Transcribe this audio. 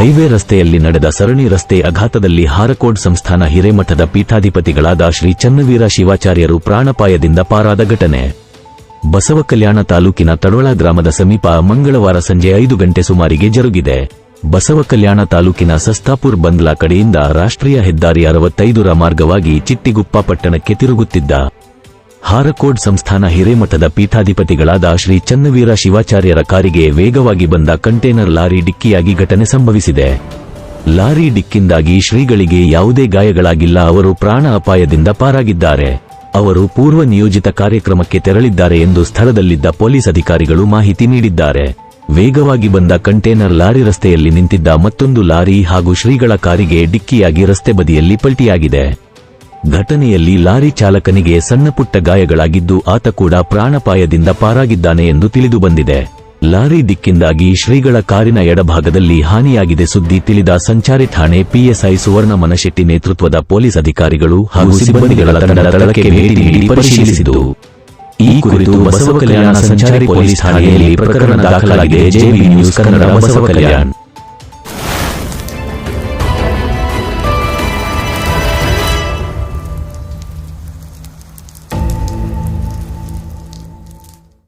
Highway ರಸ್ತೆಯಲ್ಲಿ ನಡೆದ ಸರಣಿ ರಸ್ತೆ ಅಘಾತದಲ್ಲಿ ಹಾರಕೋಡ್ ಸಂಸ್ಥಾನ ಹಿರೇಮಠದ ಪೀಠಾಧಿಪತಿಗಳಾದ ಶ್ರೀ ಚನ್ನವೀರ ಶಿವಾಚಾರ್ಯರು ಪ್ರಾಣಾಪಾಯದಿಂದ ಪಾರಾದ ಘಟನೆ ಬಸವಕಲ್ಯಾಣ ತಾಲೂಕಿನ ತಡೋಳ ಗ್ರಾಮದ ಸಮೀಪ ಮಂಗಳವಾರ ಸಂಜೆ 5 ಗಂಟೆ ಸುಮಾರಿಗೆ ಜರುಗಿದೆ. ಬಸವಕಲ್ಯಾಣ ತಾಲೂಕಿನ ಸಸ್ತಾಪುರ್ ಬಂದ್ಲಾ ಕಡೆಯಿಂದ ರಾಷ್ಟ್ರೀಯ ಹೆದ್ದಾರಿ 65ರ ಮಾರ್ಗವಾಗಿ ಚಿಟ್ಟಿಗುಪ್ಪ ಪಟ್ಟಣಕ್ಕೆ ತಿರುಗುತ್ತಿದ್ದ ಹಾರಕೋಡ್ ಸಂಸ್ಥಾನ ಹಿರೇಮಠದ ಪೀಠಾಧಿಪತಿಗಳಾದ ಶ್ರೀ ಚನ್ನವೀರ ಶಿವಾಚಾರ್ಯರ ಕಾರಿಗೆ ವೇಗವಾಗಿ ಬಂದ ಕಂಟೇನರ್ ಲಾರಿ ಡಿಕ್ಕಿಯಾಗಿ ಘಟನೆ ಸಂಭವಿಸಿದೆ. ಲಾರಿ ಡಿಕ್ಕಿಂದಾಗಿ ಶ್ರೀಗಳಿಗೆ ಯಾವುದೇ ಗಾಯಗಳಾಗಿಲ್ಲ. ಅವರು ಪ್ರಾಣ ಅಪಾಯದಿಂದ ಪಾರಾಗಿದ್ದಾರೆ. ಅವರು ಪೂರ್ವ ನಿಯೋಜಿತ ಕಾರ್ಯಕ್ರಮಕ್ಕೆ ತೆರಳಿದ್ದಾರೆ ಎಂದು ಸ್ಥಳದಲ್ಲಿದ್ದ ಪೊಲೀಸ್ ಅಧಿಕಾರಿಗಳು ಮಾಹಿತಿ ನೀಡಿದ್ದಾರೆ. ವೇಗವಾಗಿ ಬಂದ ಕಂಟೇನರ್ ಲಾರಿ ರಸ್ತೆಯಲ್ಲಿ ನಿಂತಿದ್ದ ಮತ್ತೊಂದು ಲಾರಿ ಹಾಗೂ ಶ್ರೀಗಳ ಕಾರಿಗೆ ಡಿಕ್ಕಿಯಾಗಿ ರಸ್ತೆ ಬದಿಯಲ್ಲಿ ಪಲ್ಟಿಯಾಗಿದೆ. ಘಟನೆಯಲ್ಲಿ ಲಾರಿ ಚಾಲಕನಿಗೆ ಸಣ್ಣಪುಟ್ಟ ಗಾಯಗಳಾಗಿದ್ದು ಆತ ಕೂಡ ಪ್ರಾಣಾಪಾಯದಿಂದ ಪಾರಾಗಿದ್ದಾನೆ ಎಂದು ತಿಳಿದುಬಂದಿದೆ. ಲಾರಿ ಡಿಕ್ಕಿಂದಾಗಿ ಶ್ರೀಗಳ ಕಾರಿನ ಎಡಭಾಗದಲ್ಲಿ ಹಾನಿಯಾಗಿದೆ. ಸುದ್ದಿ ತಿಳಿದ ಸಂಚಾರಿ ಠಾಣೆ ಪಿಎಸ್ಐ ಸುವರ್ಣ ಮನಶೆಟ್ಟಿ ನೇತೃತ್ವದ ಪೊಲೀಸ್ ಅಧಿಕಾರಿಗಳು ಹಾಗೂ ಸಿಬ್ಬಂದಿಗಳ ತಂಡ ಸ್ಥಳಕ್ಕೆ ಭೇಟಿ ನೀಡಿ ಪರಿಶೀಲಿಸಿದ್ದು, ಈ ಕುರಿತು ಬಸವಕಲ್ಯಾಣ ಸಂಚಾರಿ ಪೊಲೀಸ್ ಠಾಣೆಯಲ್ಲಿ ಪ್ರಕರಣ ದಾಖಲಾಗಿದೆ. JB news Kannada, Basavakalyan.